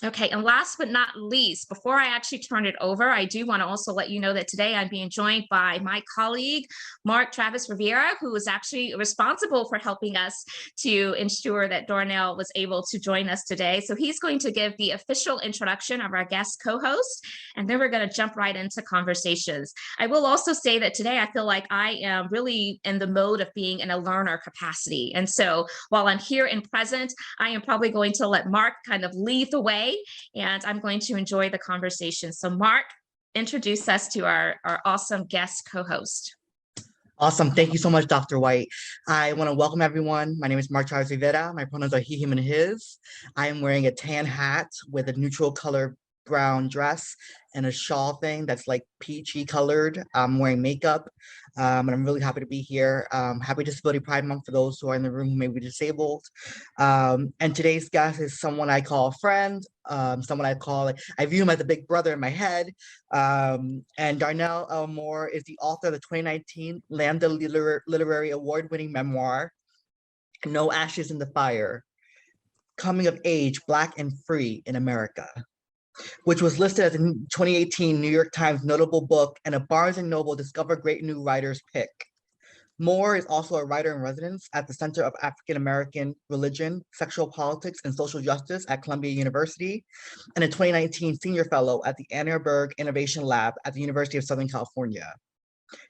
Okay, and last but not least, before I actually turn it over, I do want to also let you know that today I'm being joined by my colleague, Mark Travis Rivera, who is actually responsible for helping us to ensure that Darnell was able to join us today. So he's going to give the official introduction of our guest co-host, and then we're going to jump right into conversations. I will also say that today I feel like I am really in the mode of being in a learner capacity. And so while I'm here and present, I am probably going to let Mark kind of lead the way, and I'm going to enjoy the conversation. So Mark, introduce us to our awesome guest co-host. Awesome. Thank you so much, Dr. White. I want to welcome everyone. My name is Mark Travis Rivera. My pronouns are he, him, and his. I am wearing a tan hat with a neutral color brown dress and a shawl thing that's like peachy colored. I'm wearing makeup, and I'm really happy to be here. Happy Disability Pride Month for those who are in the room who may be disabled. And today's guest is someone I call a friend, someone I view him as a big brother in my head. And Darnell Elmore is the author of the 2019 Lambda Literary Award-winning memoir, No Ashes in the Fire, Coming of Age, Black and Free in America, which was listed as a 2018 New York Times notable book and a Barnes & Noble Discover Great New Writers pick. Moore is also a writer in residence at the Center of African American Religion, Sexual Politics, and Social Justice at Columbia University, and a 2019 Senior Fellow at the Annenberg Innovation Lab at the University of Southern California.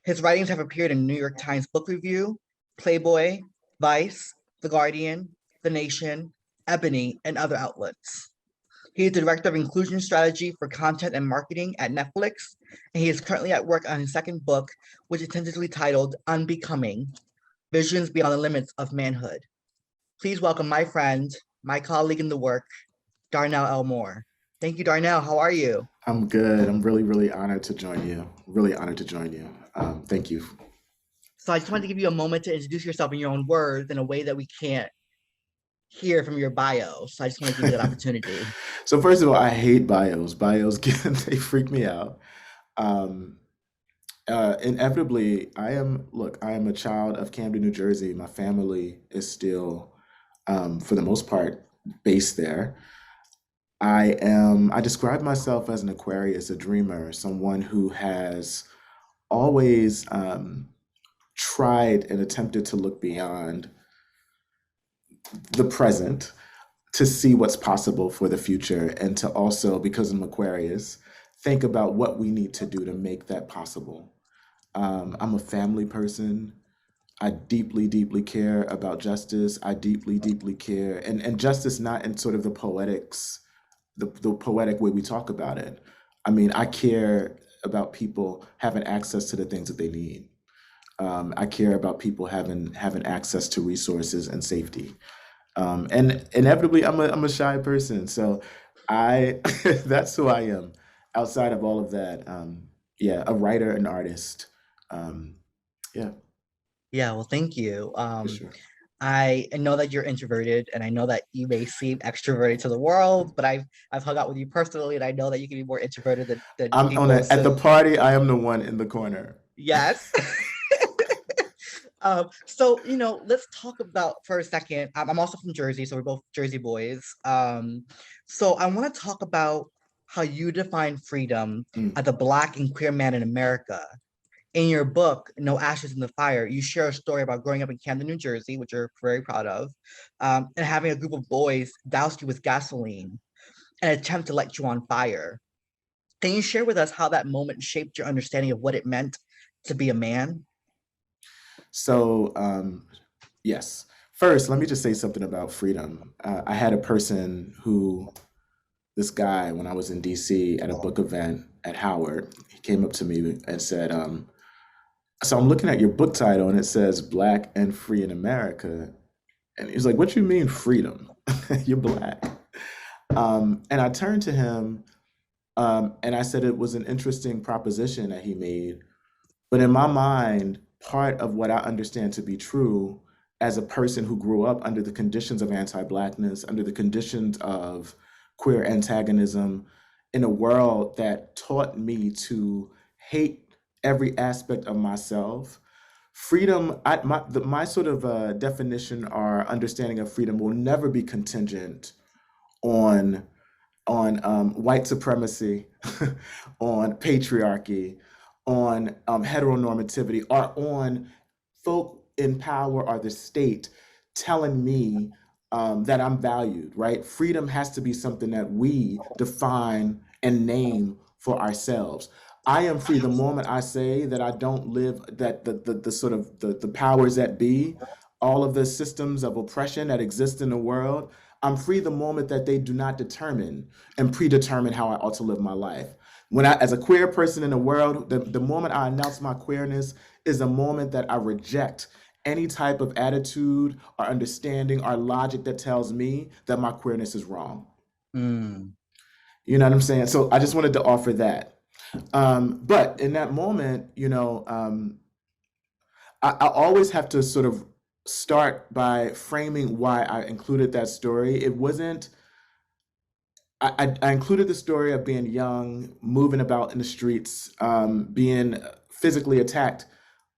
His writings have appeared in New York Times Book Review, Playboy, Vice, The Guardian, The Nation, Ebony, and other outlets. He is the Director of Inclusion Strategy for Content and Marketing at Netflix, and he is currently at work on his second book, which is tentatively titled Unbecoming: Visions Beyond the Limits of Manhood. Please welcome my friend, my colleague in the work, Darnell Elmore. Thank you, Darnell. How are you? I'm good. I'm really, really honored to join you. Really honored to join you. Thank you. So I just wanted to give you a moment to introduce yourself in your own words in a way that we can't hear from your bio. So I just want to give you that opportunity. So first of all, I hate bios. Bios, they freak me out. Inevitably, I am a child of Camden, New Jersey. My family is still, for the most part, based there. I describe myself as an Aquarius, a dreamer, someone who has always tried and attempted to look beyond the present to see what's possible for the future, and to also, because I'm Aquarius, think about what we need to do to make that possible. I'm a family person. I deeply, deeply care about justice. I deeply, deeply care, and justice not in sort of the poetics, the poetic way we talk about it. I mean, I care about people having access to the things that they need. I care about people having access to resources and safety. And inevitably, I'm a shy person, so I that's who I am. Outside of all of that, yeah, a writer, an artist. Yeah, Yeah, well, thank you. for sure. I know that you're introverted, and I know that you may seem extroverted to the world, but I've hung out with you personally, and I know that you can be more introverted than people. At the party, I am the one in the corner. Yes. So let's talk about for a second. I'm also from Jersey, so we're both Jersey boys. So I want to talk about how you define freedom Mm. as a Black and queer man in America. In your book, No Ashes in the Fire, you share a story about growing up in Camden, New Jersey, which you're very proud of, and having a group of boys douse you with gasoline and attempt to light you on fire. Can you share with us how that moment shaped your understanding of what it meant to be a man? So, yes. First, let me just say something about freedom. I had a person this guy, when I was in DC at a book event at Howard, he came up to me and said, so I'm looking at your book title and it says Black and Free in America. And he was like, what you mean freedom? You're Black. And I turned to him and I said it was an interesting proposition that he made. But in my mind, part of what I understand to be true as a person who grew up under the conditions of anti-Blackness, under the conditions of queer antagonism, in a world that taught me to hate every aspect of myself, freedom, my sort of definition or understanding of freedom will never be contingent on white supremacy, on patriarchy, on heteronormativity, or on folk in power or the state telling me that I'm valued, right? Freedom has to be something that we define and name for ourselves. I am free the moment I say that I don't live, that the sort of the powers that be, all of the systems of oppression that exist in the world, I'm free the moment that they do not determine and predetermine how I ought to live my life. When I, as a queer person in the world, the moment I announce my queerness is the moment that I reject any type of attitude or understanding or logic that tells me that my queerness is wrong. Mm. You know what I'm saying? So I just wanted to offer that. But in that moment, I always have to sort of start by framing why I included that story. It wasn't, I included the story of being young, moving about in the streets, being physically attacked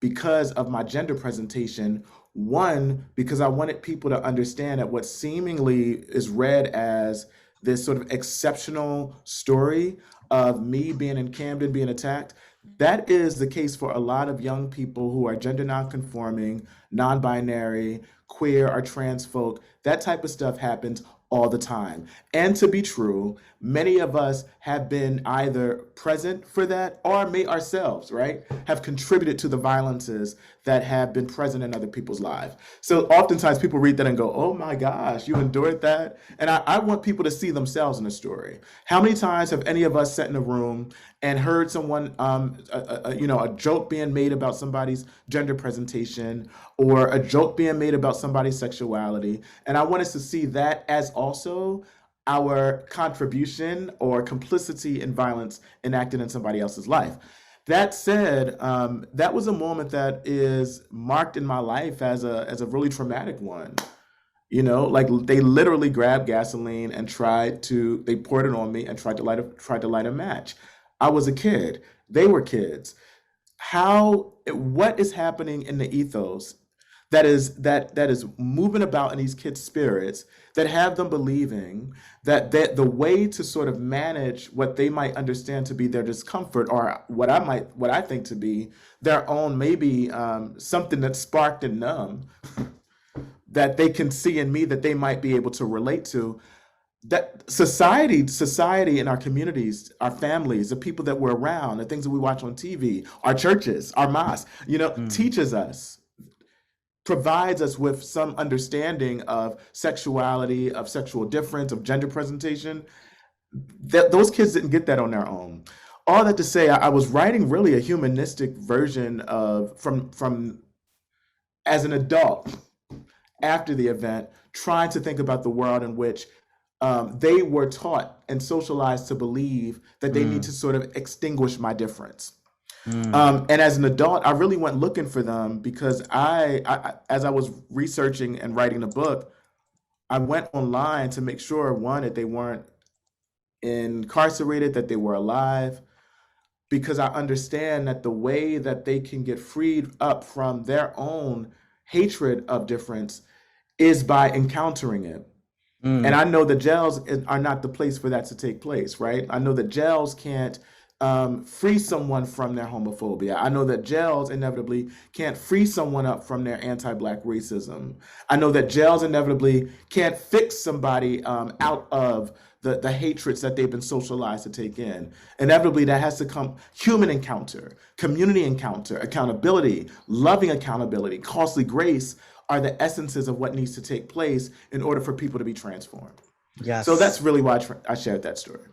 because of my gender presentation. One, because I wanted people to understand that what seemingly is read as this sort of exceptional story of me being in Camden being attacked, that is the case for a lot of young people who are gender nonconforming, non-binary, queer, or trans folk. That type of stuff happens all the time. And to be true, many of us have been either present for that or may ourselves, right, have contributed to the violences that have been present in other people's lives. So oftentimes people read that and go, oh my gosh, you endured that? And I want people to see themselves in the story. How many times have any of us sat in a room and heard someone, a joke being made about somebody's gender presentation or a joke being made about somebody's sexuality? And I want us to see that as also our contribution or complicity in violence enacted in somebody else's life. That said, that was a moment that is marked in my life as a really traumatic one. Like they literally grabbed gasoline and they poured it on me and tried to light a match. I was a kid. They were kids. What is happening in the ethos that is moving about in these kids' spirits that have them believing that the way to sort of manage what they might understand to be their discomfort, or what I think to be their own, maybe something that's sparked and numb that they can see in me that they might be able to relate to, that society in our communities, our families, the people that we're around, the things that we watch on TV, our churches, our mosques, teaches us, provides us with some understanding of sexuality, of sexual difference, of gender presentation. That those kids didn't get that on their own. All that to say, I was writing really a humanistic version of from as an adult after the event, trying to think about the world in which they were taught and socialized to believe that they need to sort of extinguish my difference. And as an adult, I really went looking for them because as I was researching and writing the book, I went online to make sure, one, that they weren't incarcerated, that they were alive, because I understand that the way that they can get freed up from their own hatred of difference is by encountering it. And I know that jails are not the place for that to take place, right? I know that jails can't free someone from their homophobia. I know that jails inevitably can't free someone up from their anti-Black racism. I know that jails inevitably can't fix somebody out of the hatreds that they've been socialized to take in. Inevitably, that has to come human encounter, community encounter, accountability, loving accountability, costly grace are the essences of what needs to take place in order for people to be transformed. Yes. So that's really why I shared that story.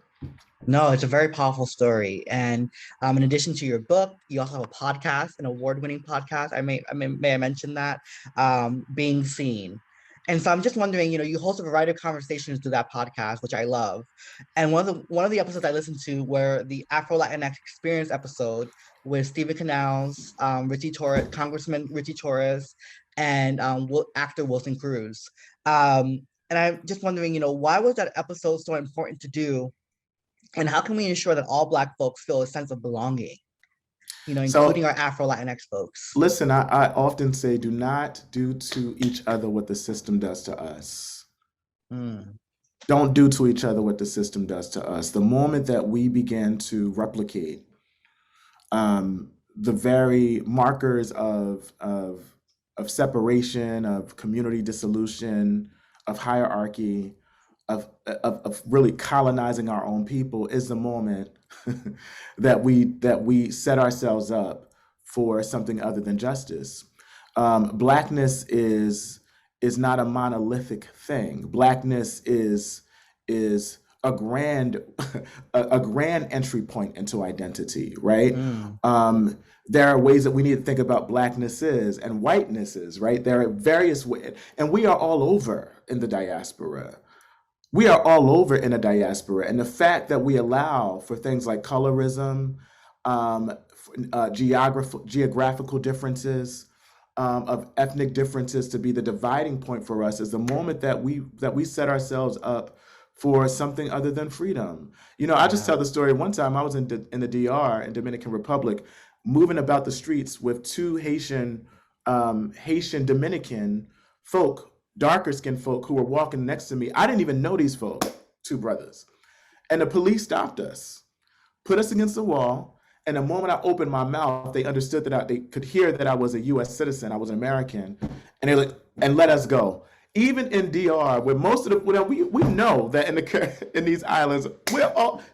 No, it's a very powerful story. And in addition to your book, you also have a podcast, an award-winning podcast. May I mention that, Being Seen. And so I'm just wondering, you host a variety of conversations through that podcast, which I love. And one of the episodes I listened to were the Afro Latinx Experience episode with Stephen Canals, Congressman Richie Torres, and actor Wilson Cruz. And I'm just wondering, why was that episode so important to do? And how can we ensure that all Black folks feel a sense of belonging, including our Afro Latinx folks? Listen, I often say, do not do to each other what the system does to us. don't do to each other what the system does to us. The moment that we begin to replicate the very markers of separation, of community dissolution, of hierarchy, of really colonizing our own people, is the moment that we set ourselves up for something other than justice. Blackness is not a monolithic thing. Blackness is a grand a grand entry point into identity, right? There are ways that we need to think about blackness is and whiteness is, right? There are various ways, and we are all over in the diaspora. We are all over in a diaspora, and the fact that we allow for things like colorism, geographical differences, of ethnic differences to be the dividing point for us is the moment that we set ourselves up for something other than freedom. I just tell the story. One time I was in the DR, in Dominican Republic, moving about the streets with two Haitian Dominican folk, darker skinned folk, who were walking next to me. I didn't even know these folk, two brothers. And the police stopped us, put us against the wall. And the moment I opened my mouth, they understood that they could hear that I was a U.S. citizen, I was an American, and and let us go. Even in DR, where most of we know that in these islands,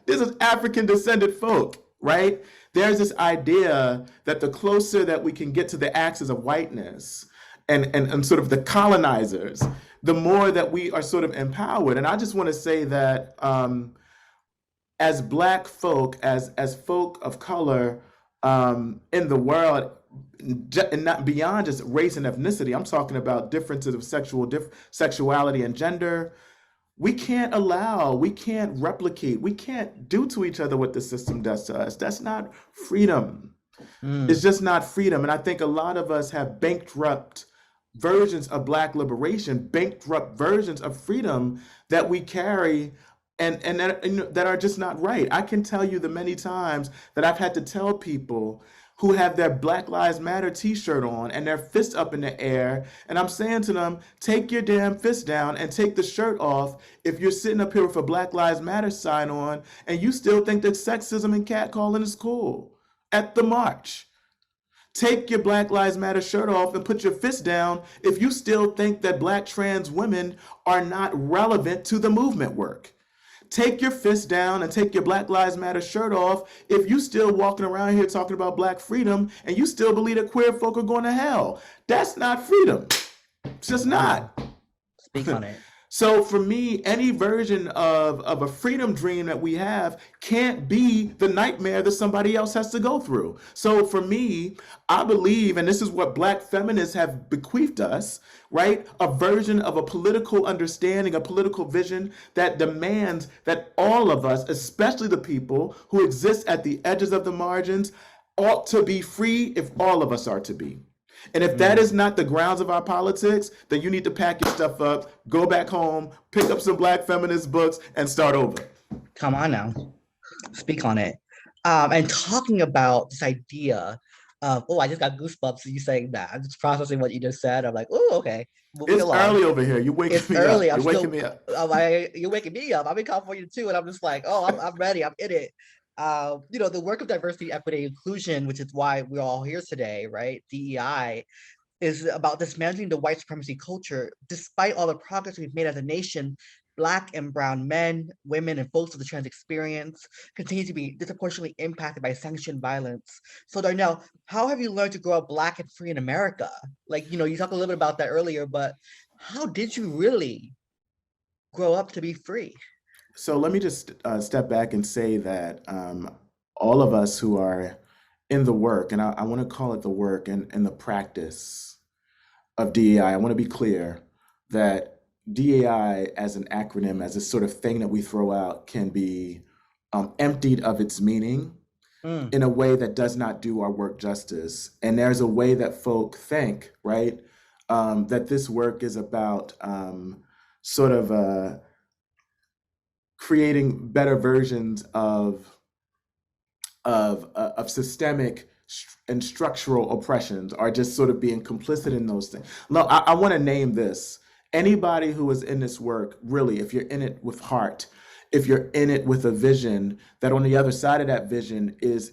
this is African descended folk, right? There's this idea that the closer that we can get to the axis of whiteness and sort of the colonizers, the more that we are sort of empowered. And I just want to say that as Black folk, as folk of color in the world, and not beyond just race and ethnicity, I'm talking about differences of sexuality and gender. We can't replicate, we can't do to each other what the system does to us. That's not freedom. It's just not freedom. And I think a lot of us have bankrupt versions of Black liberation, bankrupt versions of freedom that we carry and that are just not right. I can tell you the many times that I've had to tell people who have their Black Lives Matter t-shirt on and their fists up in the air, and I'm saying to them, take your damn fist down and take the shirt off if you're sitting up here with a Black Lives Matter sign on and you still think that sexism and catcalling is cool at the march. Take your Black Lives Matter shirt off and put your fist down if you still think that Black trans women are not relevant to the movement work. Take your fist down and take your Black Lives Matter shirt off if you still walking around here talking about Black freedom and you still believe that queer folk are going to hell. That's not freedom. It's just not. Speak on it. So for me, any version of a freedom dream that we have can't be the nightmare that somebody else has to go through. So for me, I believe, and this is what Black feminists have bequeathed us, right? A version of a political understanding, a political vision that demands that all of us, especially the people who exist at the edges of the margins, ought to be free if all of us are to be. And if that is not the grounds of our politics, then you need to pack your stuff up, go back home, pick up some Black feminist books, and start over. Come on now. Speak on it. And talking about this idea of, I just got goosebumps you saying that. I'm just processing what you just said. I'm like, okay. It's early over here. You're waking me up. You're waking me up. You're waking me up. I'm in California too, and I'm just like, I'm ready. I'm in it. The work of diversity, equity, inclusion, which is why we're all here today, right? DEI is about dismantling the white supremacy culture. Despite all the progress we've made as a nation, Black and brown men, women, and folks of the trans experience continue to be disproportionately impacted by sanctioned violence. So Darnell, how have you learned to grow up Black and free in America? You talked a little bit about that earlier, but how did you really grow up to be free? So let me just step back and say that all of us who are in the work, and I want to call it the work and the practice of DEI, I want to be clear that DEI as an acronym, as a sort of thing that we throw out, can be emptied of its meaning in a way that does not do our work justice. And there's a way that folk think, right, that this work is about sort of creating better versions of systemic and structural oppressions, or just sort of being complicit in those things. No, I want to name this, Anybody who is in this work, really, if you're in it with heart, if you're in it with a vision, that on the other side of that vision is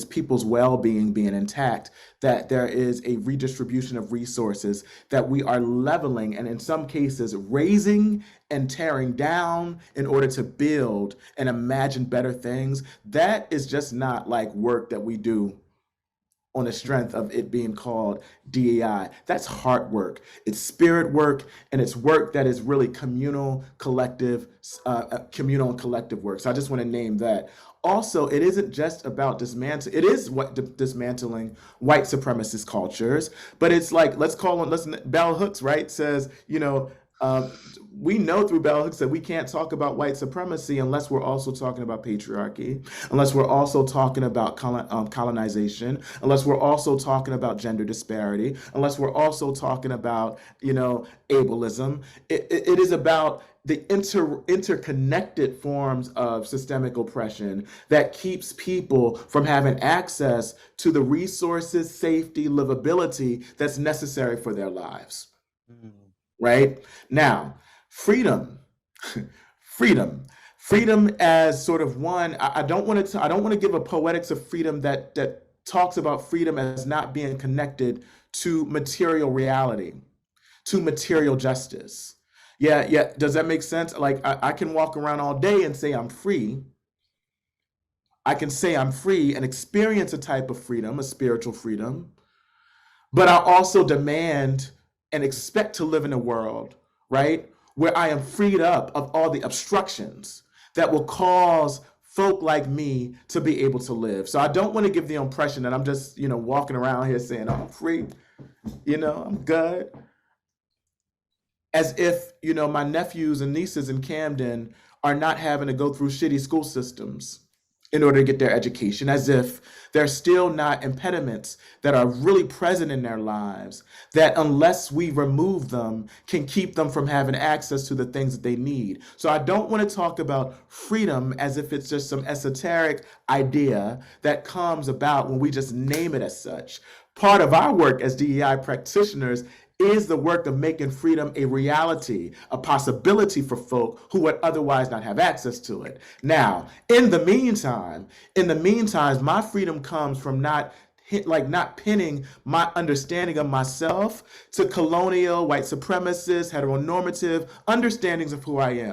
people's well-being being intact, that there is a redistribution of resources, that we are leveling and in some cases raising and tearing down in order to build and imagine better things. That is just not like work that we do on the strength of it being called DEI. That's heart work. It's spirit work, and it's work that is really communal, communal and collective work. So I just want to name that. Also, it isn't just about dismantling. It is dismantling white supremacist cultures, but it's like, bell hooks, right? Says, we know through bell hooks that we can't talk about white supremacy unless we're also talking about patriarchy, unless we're also talking about colonization, unless we're also talking about gender disparity, unless we're also talking about, ableism. It is about the interconnected forms of systemic oppression that keeps people from having access to the resources, safety, livability that's necessary for their lives. Right? Now, freedom as sort of one, I don't want to give a poetics of freedom that talks about freedom as not being connected to material reality, to material justice. Yeah. Does that make sense? Like I can walk around all day and say I'm free. I can say I'm free and experience a type of freedom, a spiritual freedom, but I also demand and expect to live in a world, right, where I am freed up of all the obstructions that will cause folk like me to be able to live. So I don't want to give the impression that I'm just, walking around here saying, oh, I'm free, I'm good. As if, my nephews and nieces in Camden are not having to go through shitty school systems in order to get their education, as if there's still not impediments that are really present in their lives that, unless we remove them, can keep them from having access to the things that they need. So I don't want to talk about freedom as if it's just some esoteric idea that comes about when we just name it as such. Part of our work as DEI practitioners is the work of making freedom a reality, a possibility for folk who would otherwise not have access to it. Now, in the meantime, my freedom comes from not pinning my understanding of myself to colonial, white supremacist, heteronormative understandings of who I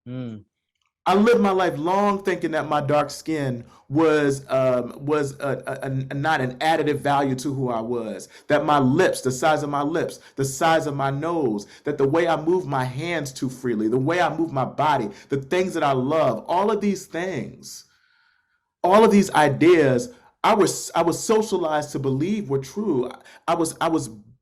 am. I lived my life long thinking that my dark skin was not an additive value to who I was. That my lips, the size of my lips, the size of my nose, that the way I move my hands too freely, the way I move my body, the things that I love, all of these things, all of these ideas, I was socialized to believe were true.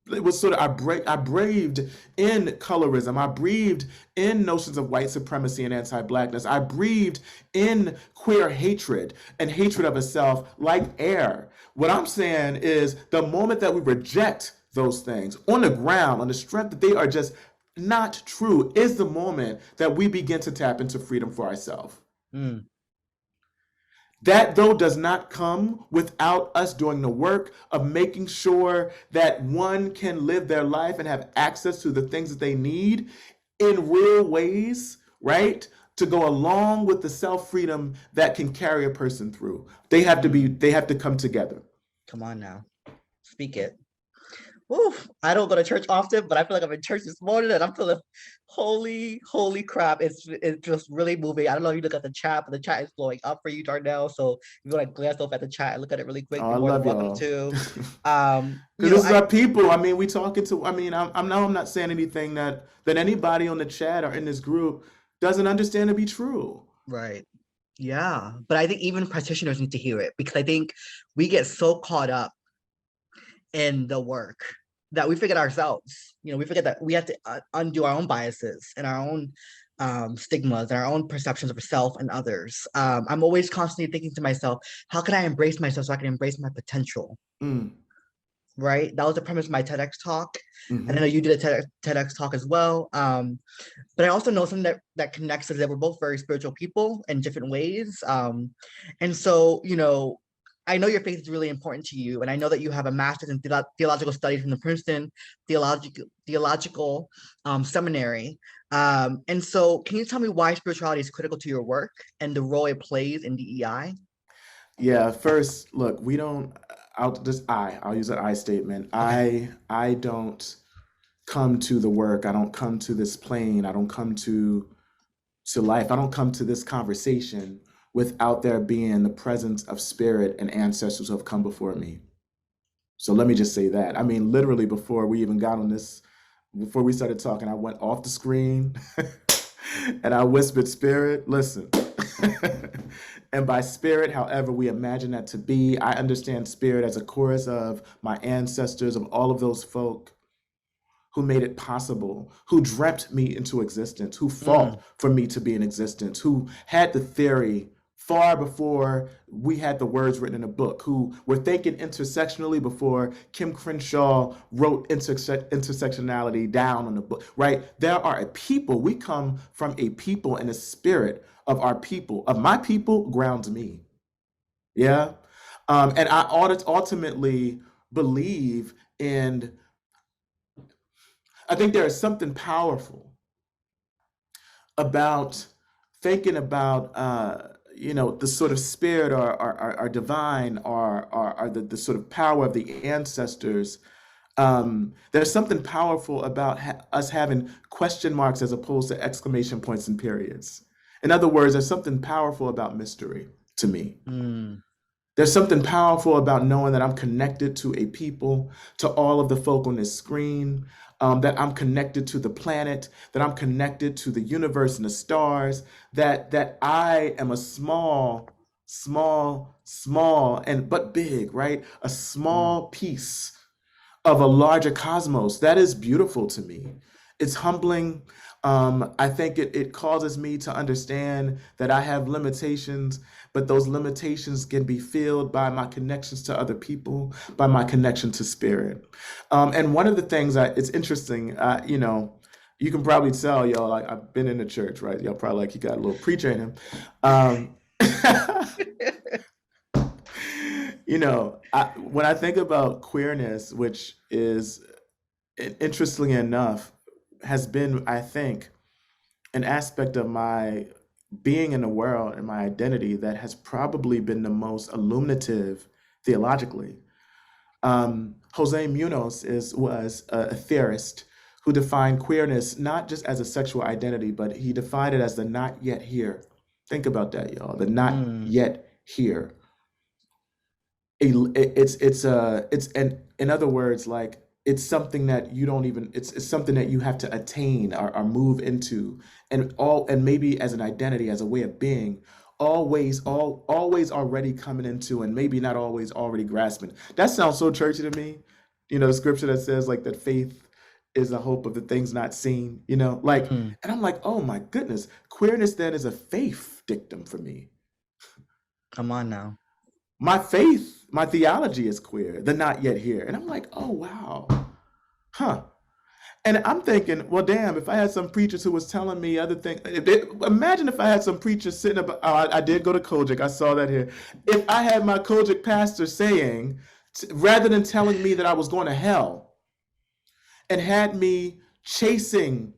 It was sort of, I braved in colorism. I breathed in notions of white supremacy and anti-blackness. I breathed in queer hatred and hatred of itself like air. What I'm saying is the moment that we reject those things on the ground, on the strength that they are just not true, is the moment that we begin to tap into freedom for ourselves. That, though, does not come without us doing the work of making sure that one can live their life and have access to the things that they need in real ways, right? To go along with the self-freedom that can carry a person through. They have to come together. Come on now. Speak it. Oof, I don't go to church often, but I feel like I'm in church this morning and I'm feeling holy crap. It's just really moving. I don't know if you look at the chat, but the chat is blowing up for you, Darnell. So if you want to glance over at the chat and look at it really quick, you're more than welcome to. Because this is our people. I mean, I'm not saying anything that anybody on the chat or in this group doesn't understand to be true. Right. Yeah. But I think even practitioners need to hear it, because I think we get so caught up in the work that we forget ourselves. We forget that we have to undo our own biases and our own stigmas and our own perceptions of self and others. I'm always constantly thinking to myself, how can I embrace myself so I can embrace my potential? Right? That was the premise of my TEDx talk. And I know you did a TEDx talk as well. But I also know something that connects us, that we're both very spiritual people in different ways. And so, I know your faith is really important to you, and I know that you have a master's in theological studies from the Princeton Theological Seminary. And so, can you tell me why spirituality is critical to your work and the role it plays in DEI? Yeah, first, look, we don't. I'll use an I statement. Okay. I don't come to the work. I don't come to this plane. I don't come to life. I don't come to this conversation without there being the presence of spirit and ancestors who have come before me. So let me just say that. I mean, literally before we even got on this, before we started talking, I went off the screen and I whispered, Spirit, listen. And by spirit, however we imagine that to be, I understand spirit as a chorus of my ancestors, of all of those folk who made it possible, who dreamt me into existence, who fought for me to be in existence, who had the theory far before we had the words written in a book, who were thinking intersectionally before Kim Crenshaw wrote intersectionality down on the book, right? There are a people, we come from a people, and the spirit of our people, of my people, grounds me. Yeah. And I ultimately believe in, I think there is something powerful about thinking about, the sort of spirit or divine or the sort of power of the ancestors. There's something powerful about us having question marks as opposed to exclamation points and periods. In other words, there's something powerful about mystery to me. There's something powerful about knowing that I'm connected to a people, to all of the folk on this screen, that I'm connected to the planet, that I'm connected to the universe and the stars, that I am a small, and but big, right? A small piece of a larger cosmos. That is beautiful to me. It's humbling. I think it causes me to understand that I have limitations, but those limitations can be filled by my connections to other people, by my connection to spirit. And one of the things it's interesting, you can probably tell, y'all, like I've been in the church, right? Y'all probably like, he got a little preacher in him. When I think about queerness, which is, interestingly enough, has been, I think, an aspect of my being in the world and my identity that has probably been the most illuminative theologically. Jose Munoz was a theorist who defined queerness not just as a sexual identity, but he defined it as the not yet here. Think about that, y'all. The not yet here. In other words, like, it's something that you don't even, it's something that you have to attain or move into, and maybe as an identity, as a way of being, always already coming into, and maybe not always already grasping. That sounds so churchy to me. The scripture that says like that faith is the hope of the things not seen, like, and I'm like, oh my goodness, queerness then is a faith dictum for me. Come on now. My faith, my theology is queer, the not yet here. And I'm like, oh, wow. Huh. And I'm thinking, well, damn, if I had some preachers who was telling me other things, imagine if I had some preachers sitting up, I did go to Kojic, I saw that here. If I had my Kojic pastor saying, rather than telling me that I was going to hell, and had me chasing,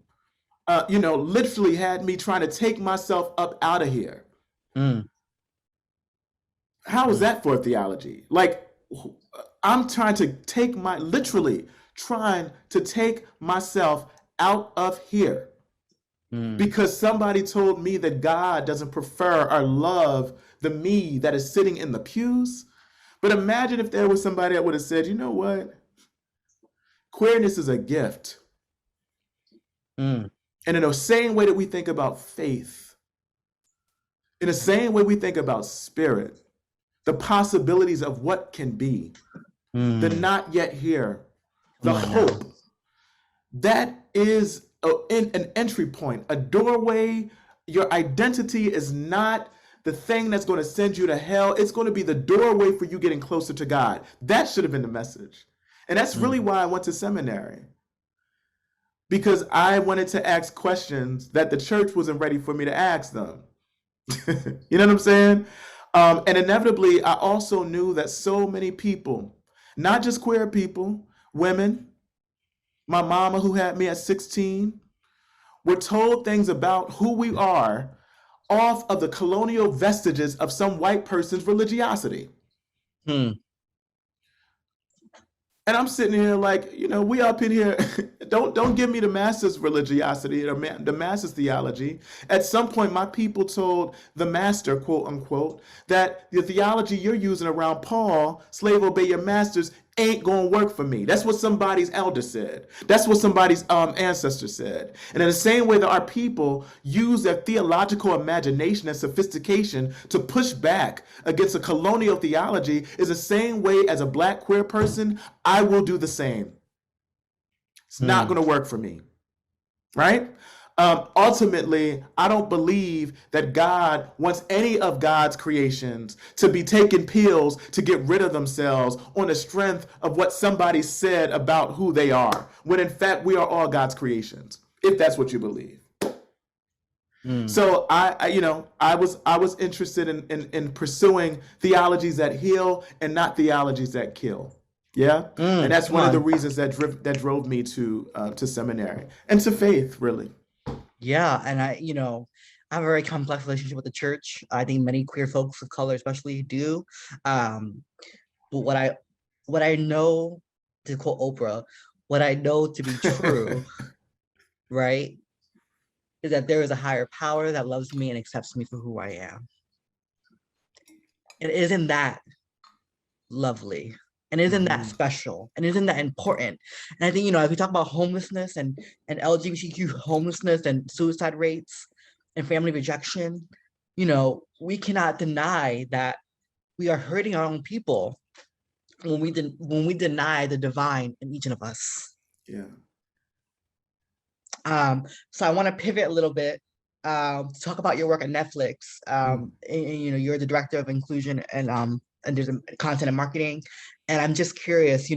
literally had me trying to take myself up out of here. How is that for theology? Like, I'm trying to literally trying to take myself out of here because somebody told me that God doesn't prefer or love the me that is sitting in the pews. But imagine if there was somebody that would have said, you know what? Queerness is a gift. And in the same way that we think about faith, in the same way we think about spirit, the possibilities of what can be, the not yet here, the hope. That is an entry point, a doorway. Your identity is not the thing that's going to send you to hell. It's going to be the doorway for you getting closer to God. That should have been the message. And that's really why I went to seminary. Because I wanted to ask questions that the church wasn't ready for me to ask them. You know what I'm saying? And inevitably, I also knew that so many people, not just queer people, women, my mama who had me at 16, were told things about who we are off of the colonial vestiges of some white person's religiosity. Hmm. And I'm sitting here like, we up in here. Don't give me the master's religiosity or the master's theology. At some point, my people told the master, quote unquote, that the theology you're using around Paul, slave obey your masters, ain't gonna work for me. That's what somebody's elder said. That's what somebody's ancestor said. And in the same way that our people use their theological imagination and sophistication to push back against a colonial theology, is the same way as a Black queer person, I will do the same. It's not gonna work for me, right? Ultimately, I don't believe that God wants any of God's creations to be taking pills to get rid of themselves on the strength of what somebody said about who they are, when in fact we are all God's creations, if that's what you believe. So I was interested in pursuing theologies that heal and not theologies that kill. Yeah, and that's one of the reasons that drove me to seminary and to faith, really. Yeah, and I have a very complex relationship with the church. I think many queer folks of color especially do. But what I know, to quote Oprah, what I know to be true, right, is that there is a higher power that loves me and accepts me for who I am. And isn't that lovely? And isn't that special? And isn't that important? And I think, as we talk about homelessness and LGBTQ homelessness and suicide rates and family rejection, we cannot deny that we are hurting our own people when we deny the divine in each of us. Yeah. So I want to pivot a little bit to talk about your work at Netflix. And, you're the director of inclusion and there's content and marketing. And I'm just curious,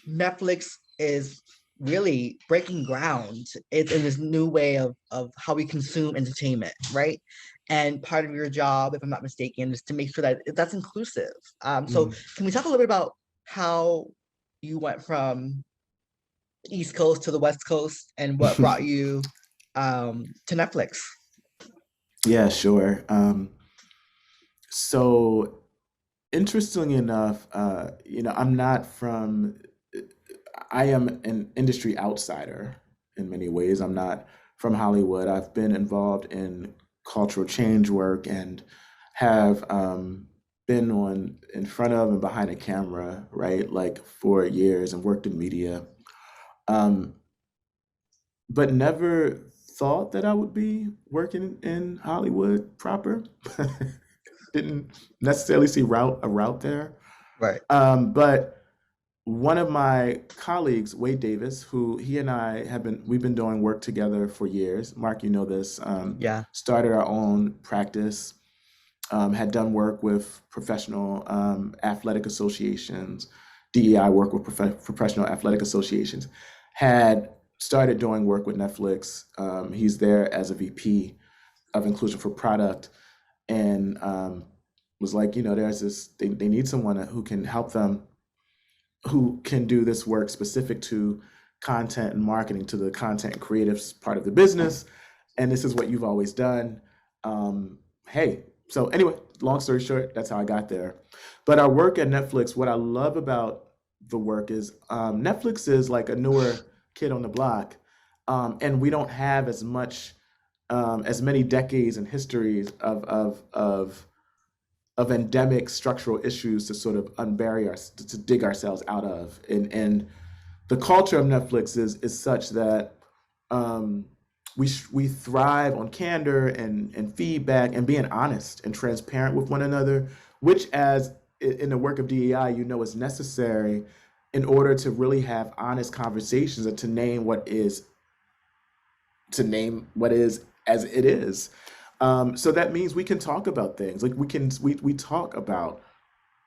Netflix is really breaking ground in this new way of how we consume entertainment, right? And part of your job, if I'm not mistaken, is to make sure that that's inclusive. So can we talk a little bit about how you went from East Coast to the West Coast and what brought you to Netflix? Yeah, sure. So interestingly enough, I am an industry outsider in many ways. I'm not from Hollywood. I've been involved in cultural change work and have been in front of and behind a camera, right, like for years, and worked in media. But never thought that I would be working in Hollywood proper. Didn't necessarily see a route there. Right. But one of my colleagues, Wade Davis, who he and I we've been doing work together for years. Mark, you know this. Yeah. Started our own practice, had done work with professional athletic associations, DEI work with professional athletic associations, had started doing work with Netflix. He's there as a VP of inclusion for product, and was like, there's this, they need someone who can help them, who can do this work specific to content and marketing, to the content and creatives part of the business. And this is what you've always done. Hey, so anyway, long story short, that's how I got there. But our work at Netflix, what I love about the work is Netflix is like a newer kid on the block. And we don't have as many decades and histories of endemic structural issues to sort of unbury to dig ourselves out of. And the culture of Netflix is such that we thrive on candor and feedback and being honest and transparent with one another, which, as in the work of DEI, is necessary in order to really have honest conversations and to name what is as it is. So that means we can talk about things like we talk about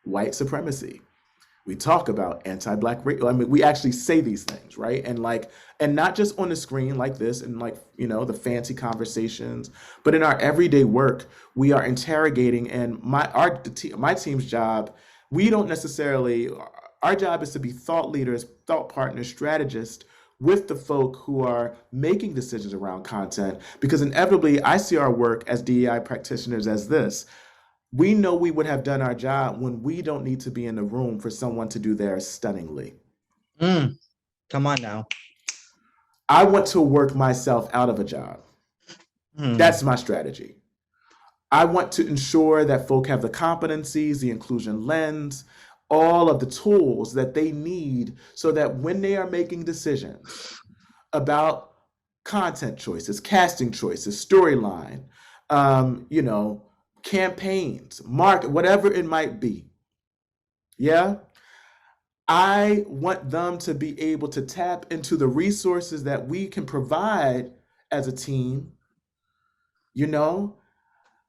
white supremacy. We talk about anti-Black race. I mean, we actually say these things, right? And not just on the screen like this and the fancy conversations, but in our everyday work, we are interrogating. And my team's job, we don't necessarily. Our job is to be thought leaders, thought partners, strategists with the folk who are making decisions around content, because inevitably I see our work as DEI practitioners as this. We know we would have done our job when we don't need to be in the room for someone to do theirs stunningly. Come on now. I want to work myself out of a job. That's my strategy. I want to ensure that folk have the competencies, the inclusion lens, all of the tools that they need so that when they are making decisions about content choices, casting choices, storyline, campaigns, market, whatever it might be. Yeah. I want them to be able to tap into the resources that we can provide as a team,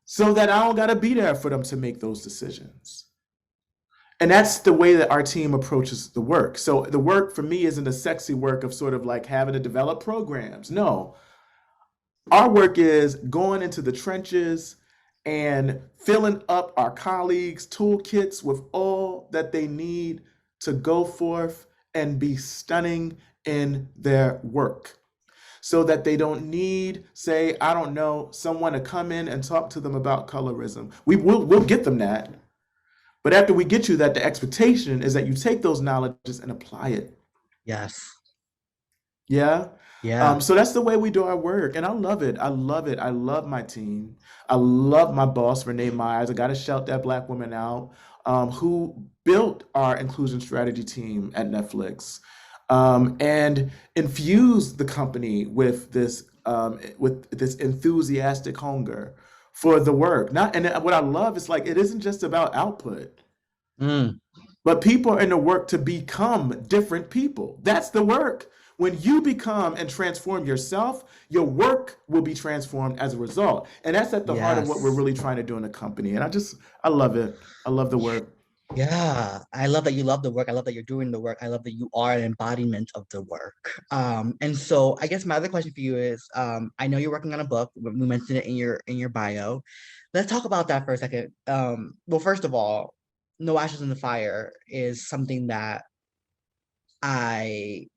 so that I don't got to be there for them to make those decisions. And that's the way that our team approaches the work. So the work for me isn't a sexy work of sort of like having to develop programs. No, our work is going into the trenches and filling up our colleagues' toolkits with all that they need to go forth and be stunning in their work, so that they don't need, say, I don't know, someone to come in and talk to them about colorism. We'll get them that. But after we get you that, the expectation is that you take those knowledges and apply it. Yes. Yeah. Yeah. So that's the way we do our work. And I love it. I love it. I love my team. I love my boss, Renee Myers. I got to shout that Black woman out, who built our inclusion strategy team at Netflix, and infused the company with this enthusiastic hunger for the work. And what I love is like, it isn't just about output, but people are in the work to become different people. That's the work. When you become and transform yourself, your work will be transformed as a result. And that's at the heart of what we're really trying to do in the company. And I love it. I love the work. Yeah, I love that you love the work. I love that you're doing the work. I love that you are an embodiment of the work. And so I guess my other question for you is, I know you're working on a book. We mentioned it in your bio. Let's talk about that for a second. Well, first of all, No Ashes in the Fire is something that I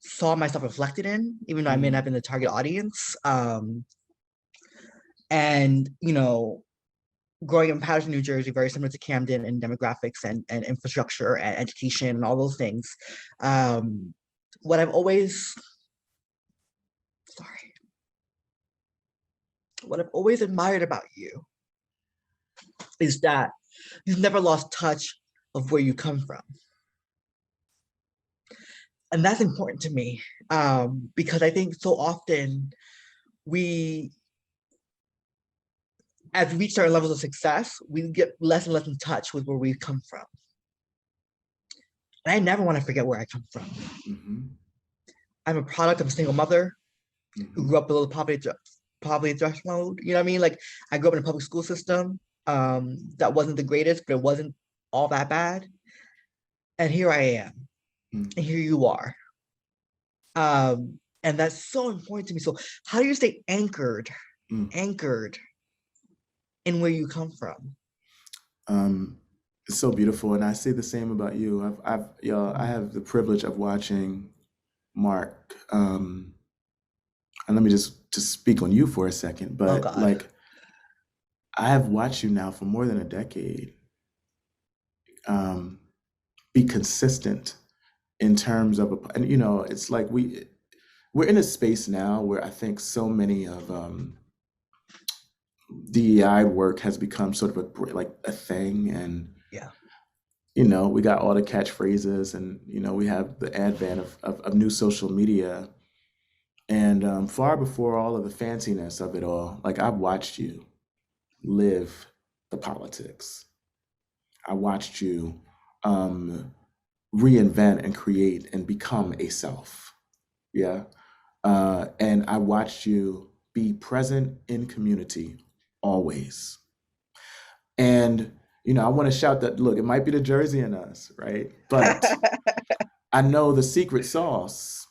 saw myself reflected in, even though I may not have been the target audience. And growing up in Patterson, New Jersey, very similar to Camden in demographics and infrastructure and education and all those things. What I've always admired about you is that you've never lost touch of where you come from. And that's important to me, because I think so often as we reach certain levels of success, we get less and less in touch with where we've come from. And I never want to forget where I come from. I'm a product of a single mother who grew up below the poverty threshold. You know what I mean? Like, I grew up in a public school system that wasn't the greatest, but it wasn't all that bad. And here I am. And here you are. And that's so important to me. So how do you stay anchored in where you come from? It's so beautiful, and I say the same about you. I have the privilege of watching Mark, and let me just speak on you for a second. But I have watched you now for more than a decade. Be consistent in terms of, it's like we're in a space now where I think so many of DEI work has become sort of a thing, and we got all the catchphrases, and we have the advent of new social media, and far before all of the fanciness of it all, like, I've watched you live the politics. I watched you reinvent and create and become a self. And I watched you be present in community always. And I want to shout that, look, it might be the Jersey in us, right? But I know the secret sauce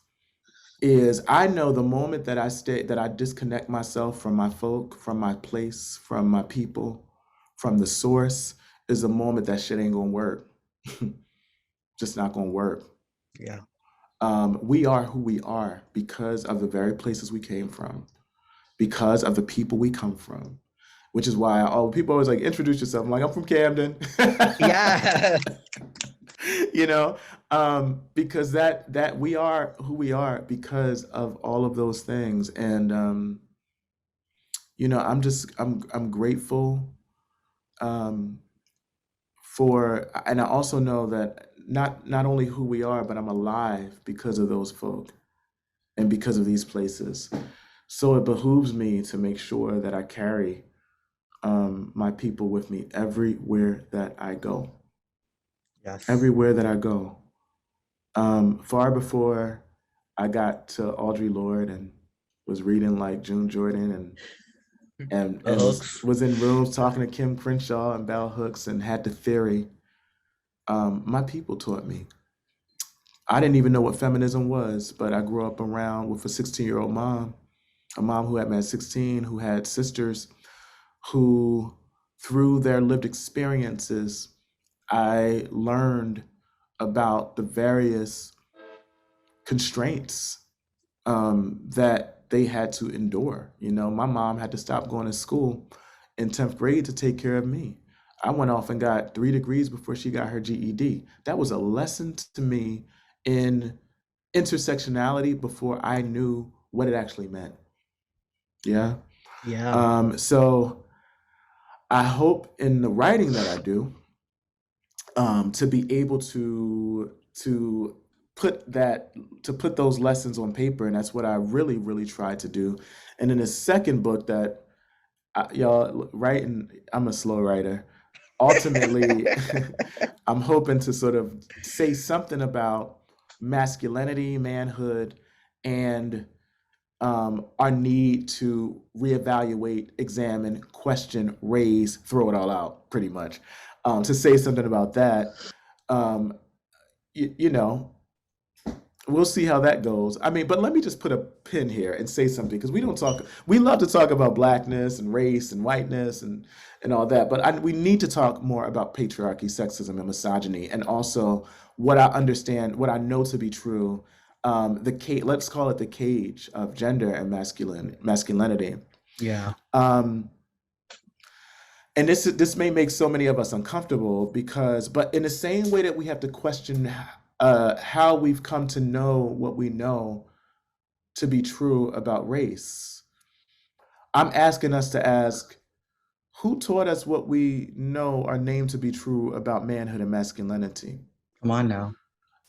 is I know the moment that I disconnect myself from my folk, from my place, from my people, from the source, is the moment that shit ain't gonna work. Just not gonna work. Yeah. We are who we are because of the very places we came from, because of the people we come from, which is why people always like, introduce yourself. I'm like, I'm from Camden. Yeah. Because that we are who we are because of all of those things. And I'm grateful and I also know that not only who we are, but I'm alive because of those folk and because of these places. So it behooves me to make sure that I carry my people with me everywhere that I go. Yes. Everywhere that I go. Far before I got to Audre Lorde and was reading like June Jordan and was in rooms talking to Kim Crenshaw and Bell Hooks and had the theory, my people taught me. I didn't even know what feminism was, but I grew up around with a 16-year-old mom, a mom who had me at 16, who had sisters who, through their lived experiences, I learned about the various constraints that they had to endure. My mom had to stop going to school in 10th grade to take care of me. I went off and got 3 degrees before she got her GED. That was a lesson to me in intersectionality before I knew what it actually meant. Yeah. Yeah. So I hope in the writing that I do, to be able to put those lessons on paper, and that's what I really, really tried to do. And in the second book that y'all writing, I'm a slow writer. Ultimately, I'm hoping to sort of say something about masculinity, manhood, and our need to reevaluate, examine, question, raise, throw it all out, pretty much. To say something about that, we'll see how that goes. I mean, but let me just put a pin here and say something, because we love to talk about blackness and race and whiteness and all that, but we need to talk more about patriarchy, sexism, and misogyny, and also what I understand, what I know to be true, let's call it the cage of gender and masculinity. Yeah. And this may make so many of us uncomfortable but in the same way that we have to question how we've come to know what we know to be true about race, I'm asking us to ask, who taught us what we know are named to be true about manhood and masculinity? Come on now.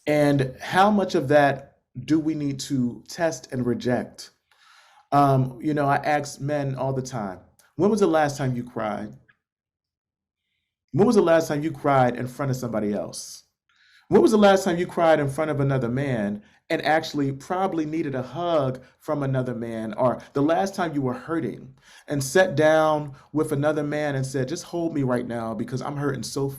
And how much of that do we need to test and reject? I ask men all the time, when was the last time you cried? When was the last time you cried in front of somebody else? When was the last time you cried in front of another man and actually probably needed a hug from another man? Or the last time you were hurting and sat down with another man and said, just hold me right now because I'm hurting so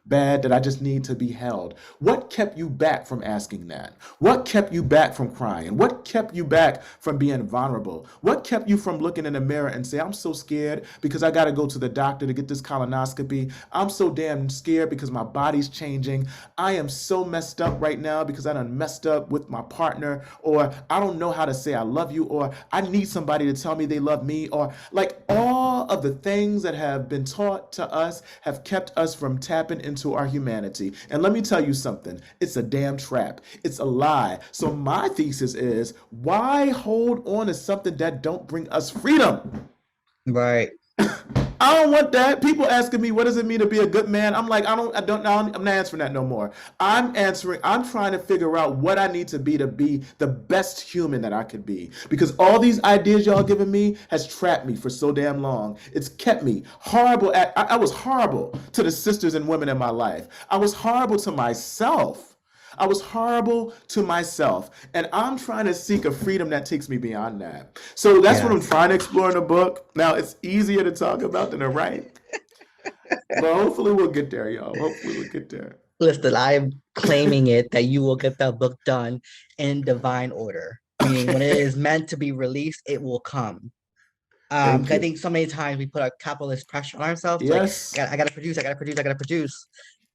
bad that I just need to be held? What kept you back from asking that? What kept you back from crying? What kept you back from being vulnerable? What kept you from looking in the mirror and say, I'm so scared because I got to go to the doctor to get this colonoscopy. I'm so damn scared because my body's changing. I am so messed up right now because I done messed up with my partner, or I don't know how to say I love you, or I need somebody to tell me they love me, or like all of the things that have been taught to us have kept us from tapping into our humanity. And let me tell you something, it's a damn trap. It's a lie. So my thesis is, why hold on to something that don't bring us freedom? Right. I don't want that. People asking me, what does it mean to be a good man? I'm like, I'm not answering that no more. I'm trying to figure out what I need to be the best human that I could be. Because all these ideas y'all giving me has trapped me for so damn long. It's kept me horrible. I was horrible to the sisters and women in my life. I was horrible to myself. I was horrible to myself, and I'm trying to seek a freedom that takes me beyond that. So that's what I'm trying to explore in the book. Now, it's easier to talk about than to write, But hopefully we'll get there, y'all. Hopefully we'll get there. Listen, I'm claiming it that you will get that book done in divine order, meaning when it is meant to be released, it will come. Thank 'Cause I you. think so many times we put a capitalist pressure on ourselves, like Yes. I gotta produce, I gotta produce, I gotta produce.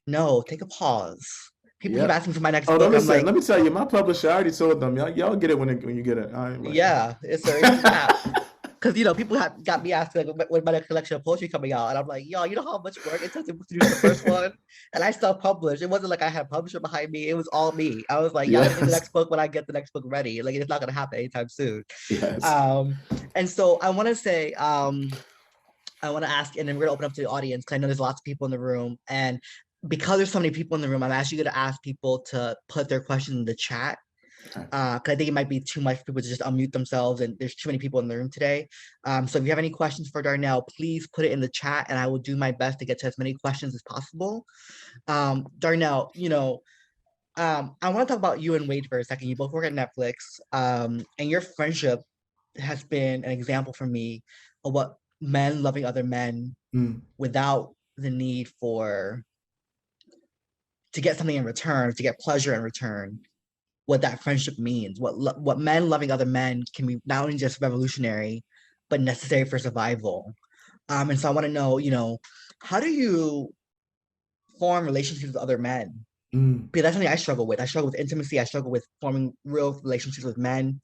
No, take a pause. People keep Yep. asking for my next Oh, no, book. I'm listen. like, Let me tell you, my publisher I already told them, y'all get it when you get it. I'm like, yeah, it's a wrap. Because people have got me asking like, when my next collection of poetry coming out, and I'm like, yo, you know how much work it took to produce the first one, and I self-published. It wasn't like I had a publisher behind me; it was all me. I was like, y'all give me the yes, next book when I get the next book ready. Like it's not gonna happen anytime soon. yes. Um, and so I want to say, I want to ask, and then we're gonna open up to the audience because I know there's lots of people in the room, and because there's so many people in the room, I'm actually gonna ask people to put their questions in the chat Okay. because I think it might be too much for people to just unmute themselves, and there's too many people in the room today. So if you have any questions for Darnell, please put it in the chat, and I will do my best to get to as many questions as possible. Darnell, I want to talk about you and Wade for a second. You both work at Netflix, and your friendship has been an example for me of what men loving other men Mm, without the need to get something in return, to get pleasure in return, what that friendship means, what men loving other men can be not only just revolutionary, but necessary for survival. And so I want to know, how do you form relationships with other men? mm. Because that's something I struggle with. I struggle with intimacy. I struggle with forming real relationships with men.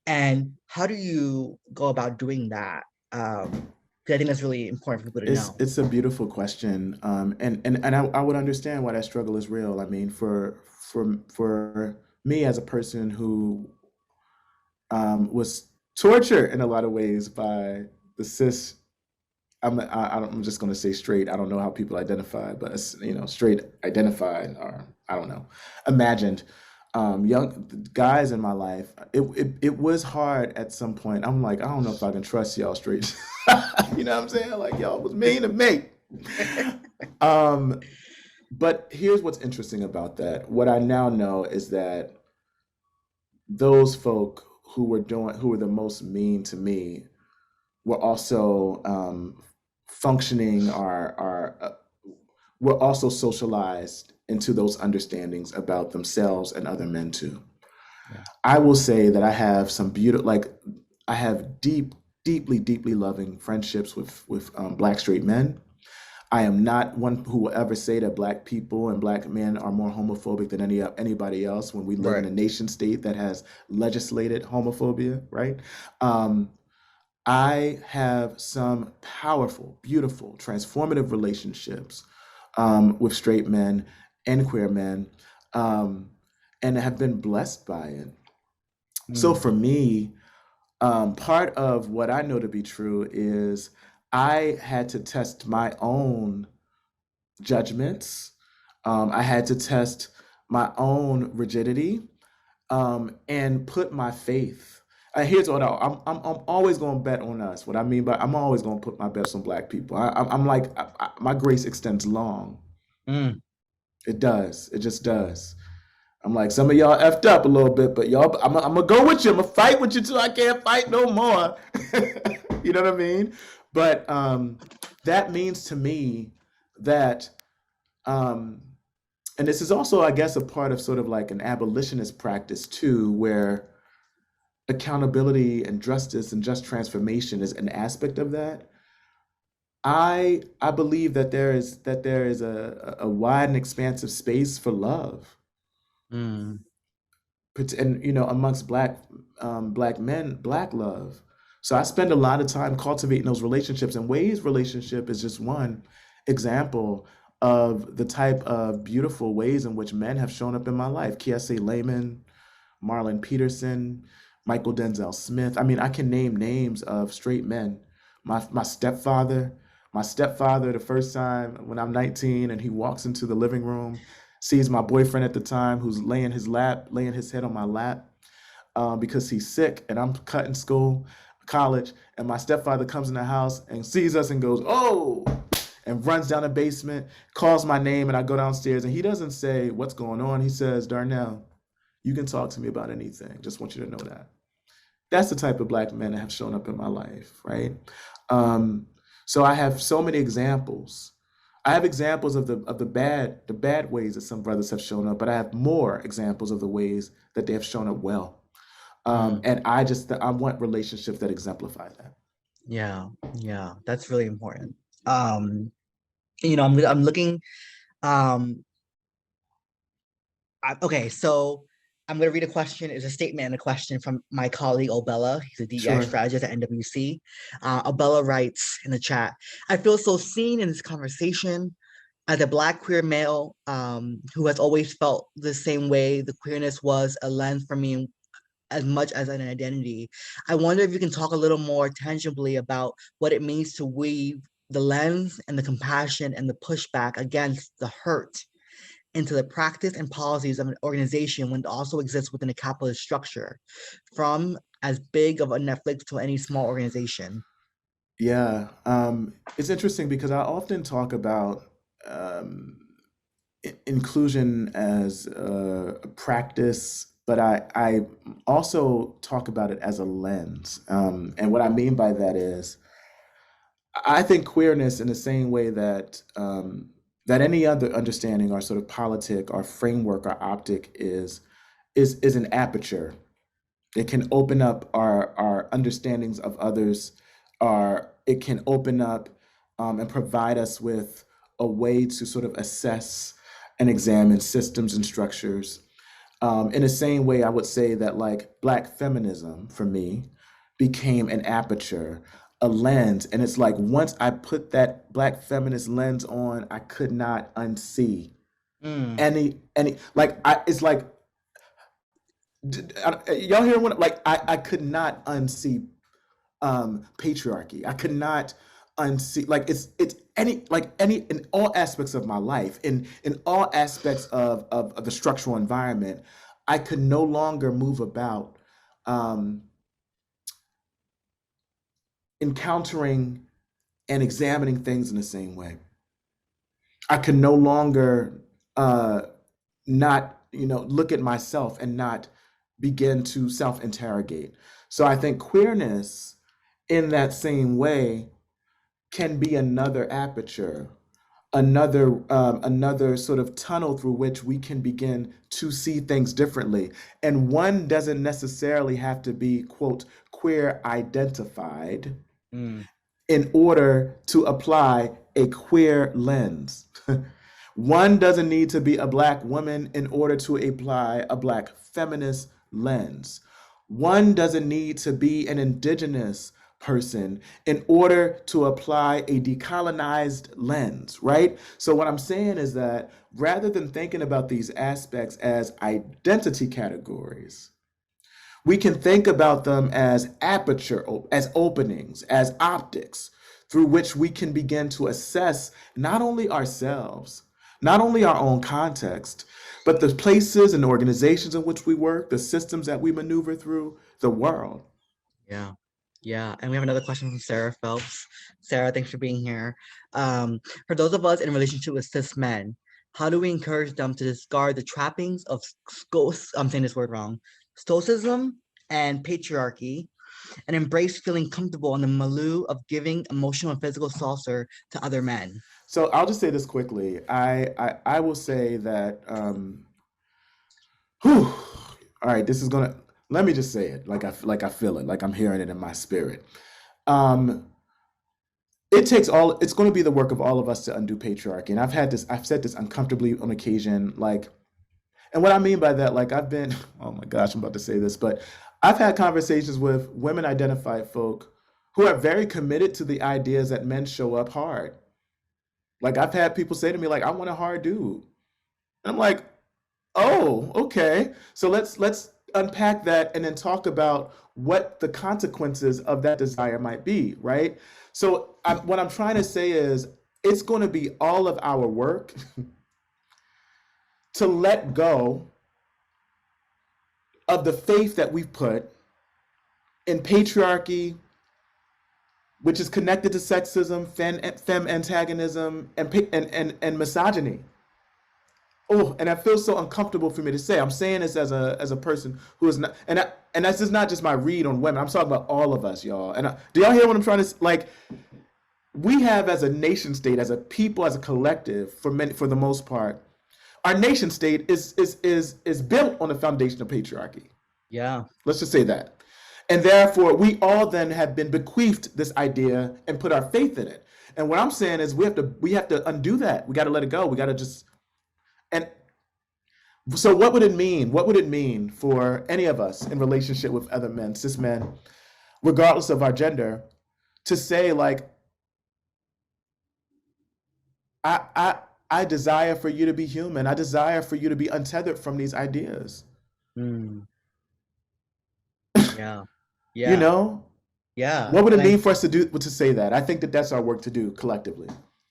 And how do you go about doing that? 'Cause I think that's really important for people to know. It's a beautiful question, and I would understand why that struggle is real. I mean, for me as a person who was tortured in a lot of ways by the cis. I'm just going to say straight. I don't know how people identify, but straight identified, or I don't know, imagined. Young guys in my life, it was hard at some point. I'm like, I don't know if I can trust y'all straight. You know what I'm saying? Like y'all was mean to me. But here's what's interesting about that. What I now know is that those folk who were the most mean to me were also functioning were also socialized into those understandings about themselves and other men too. Yeah. I will say that I have some beautiful, like I have deeply loving friendships with Black straight men. I am not one who will ever say that Black people and Black men are more homophobic than anybody else when we live in Right. a nation state that has legislated homophobia, right? I have some powerful, beautiful, transformative relationships with straight men and queer men, and have been blessed by it. So Mm. for me, part of what I know to be true is I had to test my own judgments. I had to test my own rigidity and put my faith. Here's what I'm always going to bet on us. What I mean by I'm always going to put my bets on Black people. I'm like my grace extends long. Mm. It does. It just does. I'm like some of y'all effed up a little bit, but y'all, I'm gonna go with you. I'm gonna fight with you till I can't fight no more. You know what I mean? But that means to me that, and this is also, I guess, a part of sort of like an abolitionist practice too, where accountability and justice and just transformation is an aspect of that. I believe that there is a wide and expansive space for love, Mm. and amongst Black men, Black love. So I spend a lot of time cultivating those relationships, and Wade's relationship is just one example of the type of beautiful ways in which men have shown up in my life. Kiese Layman, Marlon Peterson, Michael Denzel Smith. I mean, I can name names of straight men. My stepfather, the first time when I'm 19 and he walks into the living room, sees my boyfriend at the time who's laying his head on my lap because he's sick, and I'm cutting college, and my stepfather comes in the house and sees us and goes, "Oh," and runs down the basement, calls my name, and I go downstairs, and he doesn't say, "What's going on?" He says, "Darnell, you can talk to me about anything. Just want you to know that." That's the type of Black men that have shown up in my life, right? So I have so many examples I have examples of the bad ways that some brothers have shown up, but I have more examples of the ways that they have shown up well. And I want relationships that exemplify that. Yeah, yeah, that's really important. I'm looking. Um, okay, so I'm gonna read a question. It's a statement and a question from my colleague Obella. He's a DEI Sure. strategist at NWC. Obella writes in the chat, "I feel so seen in this conversation. As a Black queer male who has always felt the same way, the queerness was a lens for me as much as an identity. I wonder if you can talk a little more tangibly about what it means to weave the lens and the compassion and the pushback against the hurt into the practice and policies of an organization when it also exists within a capitalist structure, from as big of a Netflix to any small organization." Yeah, it's interesting because I often talk about um, inclusion as a practice, but I also talk about it as a lens. And what I mean by that is, I think queerness, in the same way that that any other understanding or sort of politic or framework or optic is an aperture. It can open up our understandings of others, or it can open up and provide us with a way to sort of assess and examine systems and structures. In the same way, I would say that like Black feminism for me became an aperture, a lens. And it's like once I put that Black feminist lens on, I could not unsee Mm, any like it's like y'all hear what like I could not unsee patriarchy. I could not unsee like it's any in all aspects of my life, in all aspects of the structural environment. I could no longer move about um, encountering and examining things in the same way. I could no longer uh, not look at myself and not begin to self-interrogate. So I think queerness in that same way can be another aperture, another sort of tunnel through which we can begin to see things differently. And one doesn't necessarily have to be, quote, queer identified mm, in order to apply a queer lens. One doesn't need to be a Black woman in order to apply a Black feminist lens. One doesn't need to be an indigenous person in order to apply a decolonized lens, right? So what I'm saying is that rather than thinking about these aspects as identity categories, we can think about them as aperture, as openings, as optics through which we can begin to assess not only ourselves, not only our own context, but the places and organizations in which we work, the systems that we maneuver through, the world. yeah. Yeah, and we have another question from Sarah Phelps. Sarah, thanks for being here. For those of us in a relationship with cis men, how do we encourage them to discard the trappings of I'm saying this word wrong, stoicism and patriarchy, and embrace feeling comfortable in the milieu of giving emotional and physical saucer to other men? So I'll just say this quickly. I will say that whew, all right, this is gonna let me just say it like I feel it, like I'm hearing it in my spirit. Um, it's going to be the work of all of us to undo patriarchy. And I've said this uncomfortably on occasion, like, and what I mean by that, like I've been, oh my gosh, I'm about to say this, but I've had conversations with women identified folk who are very committed to the ideas that men show up hard. Like I've had people say to me, like, I want a hard dude. And I'm like, oh, okay. So let's unpack that and then talk about what the consequences of that desire might be, right? So what I'm trying to say is it's going to be all of our work to let go of the faith that we've put in patriarchy, which is connected to sexism, fem antagonism, and misogyny. Oh, and that feels so uncomfortable for me to say. I'm saying this as a person who is not, and that's just not just my read on women. I'm talking about all of us, y'all. And do y'all hear what I'm trying to like? we have as a nation state, as a people, as a collective, for the most part, our nation state is built on the foundation of patriarchy. Yeah. Let's just say that. And therefore, we all then have been bequeathed this idea and put our faith in it. And what I'm saying is we have to undo that. We got to let it go. We got to just, and so what would it mean? What would it mean for any of us in relationship with other men, cis men, regardless of our gender, to say like, I desire for you to be human. I desire for you to be untethered from these ideas. Mm. Yeah. You Yeah. know, Yeah. what would it And I mean for us to say that? I think that that's our work to do collectively.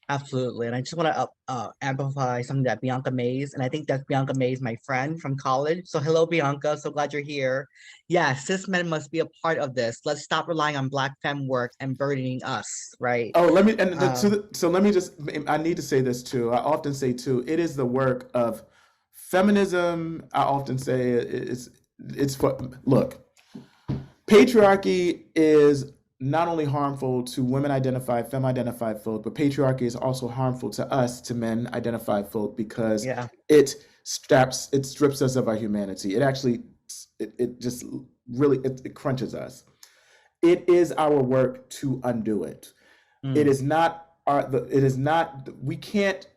absolutely. And I just want to amplify something that Bianca Mays, and I think that's Bianca Mays, my friend from college. So hello, Bianca. So glad you're here. Yeah, cis men must be a part of this. Let's stop relying on Black femme work and burdening us, right? Oh, let me and Um, so let me just. I need to say this too. I often say too. It is the work of feminism. I often say it's for look. Patriarchy is not only harmful to women identified, femme identified folk, but patriarchy is also harmful to us, to men identified folk, because yeah. it strips us of our humanity. It actually, it just really, it crunches us. It is our work to undo it. It Mm. is not it is not, we can't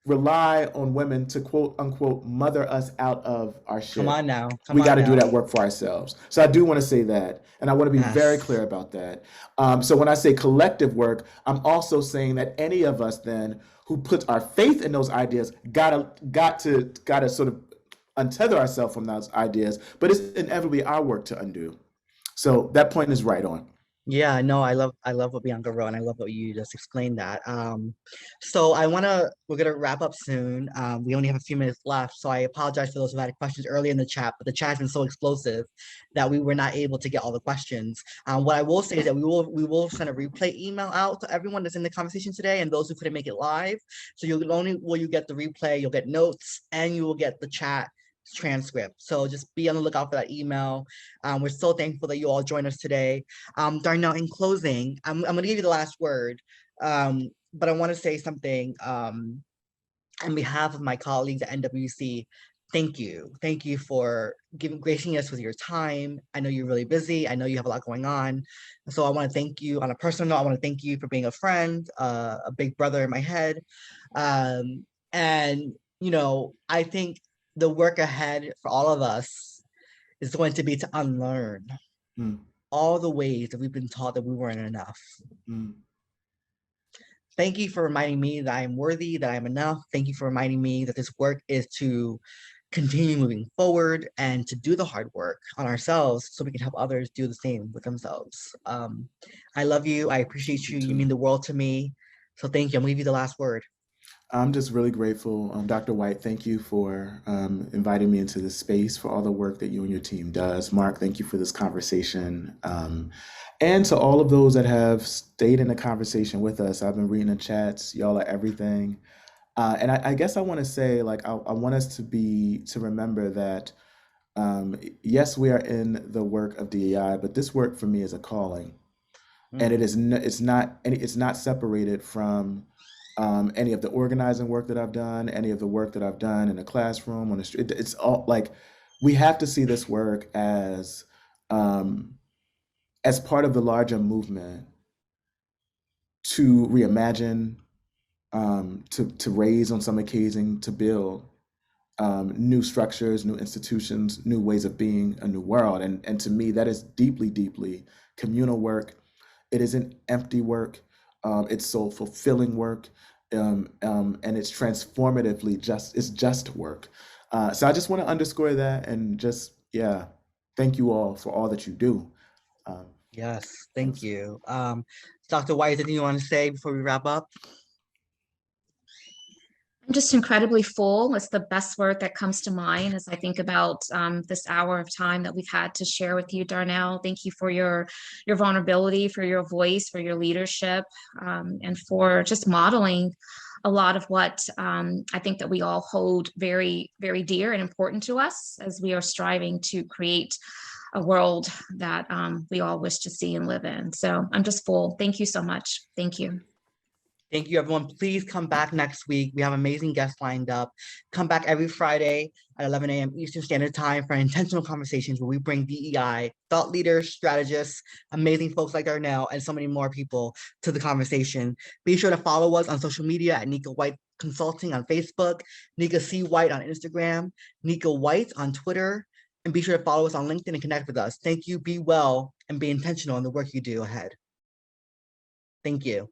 rely on women to quote unquote mother us out of our Come shit. on now. Come We got on to do now. that work for ourselves. So I do want to say that, and I want to be very Yes. clear about that. So when I say collective work, I'm also saying that any of us then who puts our faith in those ideas got to sort of untether ourselves from those ideas. But it's inevitably our work to undo. So that point is right on. Yeah, no, I love what Bianca wrote, and I love what you just explained that. So we're gonna wrap up soon. We only have a few minutes left, so I apologize for those who had questions early in the chat, but the chat has been so explosive that we were not able to get all the questions. What I will say is that we will send a replay email out to everyone that's in the conversation today and those who couldn't make it live. So you'll only will you get the replay, you'll get notes, and you will get the chat transcript. So just be on the lookout for that email. We're so thankful that you all joined us today. Darnell, in closing, I'm going to give you the last word, but I want to say something on behalf of my colleagues at NWC. Thank you. Thank you for gracing us with your time. I know you're really busy. I know you have a lot going on. So I want to thank you on a personal note. I want to thank you for being a friend, a big brother in my head. Um, and, I think the work ahead for all of us is going to be to unlearn Mm, all the ways that we've been taught that we weren't enough. mm. Thank you for reminding me that I am worthy, that I am enough. Thank you for reminding me that this work is to continue moving forward and to do the hard work on ourselves so we can help others do the same with themselves. I love you. I appreciate You you. You too. mean the world to me. So thank you. I'm going to give you the last word. I'm just really grateful. Dr. White, thank you for inviting me into this space, for all the work that you and your team does. Mark, thank you for this conversation. And to all of those that have stayed in the conversation with us. I've been reading the chats. Y'all are everything. And I guess I want to say, like, I want us to remember that, yes, we are in the work of DEI, but this work for me is a calling. And Mm. it's not separated from any of the organizing work that I've done, any of the work that I've done in the classroom, on the street. It's all like, we have to see this work um, as part of the larger movement to reimagine, to raise on some occasion, to build new structures, new institutions, new ways of being, a new world. And to me, that is deeply, deeply communal work. It isn't empty work. It's so fulfilling work, and it's transformatively it's just work. So I just want to underscore that, and just, yeah, thank you all for all that you do. Um, Yes, thank yes. you. Dr. White, anything you want to say before we wrap up? I'm just incredibly full. It's the best word that comes to mind as I think about this hour of time that we've had to share with you, Darnell. Thank you for your vulnerability, for your voice, for your leadership, and for just modeling a lot of what I think that we all hold very, very dear and important to us as we are striving to create a world that we all wish to see and live in. So I'm just full. Thank you so much. Thank you. Thank you, everyone. Please come back next week. We have amazing guests lined up. Come back every Friday at 11 a.m. Eastern Standard Time for intentional conversations where we bring DEI, thought leaders, strategists, amazing folks like Darnell, and so many more people to the conversation. Be sure to follow us on social media at Nika White Consulting on Facebook, Nika C. White on Instagram, Nika White on Twitter, and be sure to follow us on LinkedIn and connect with us. Thank you. Be well and be intentional in the work you do ahead. Thank you.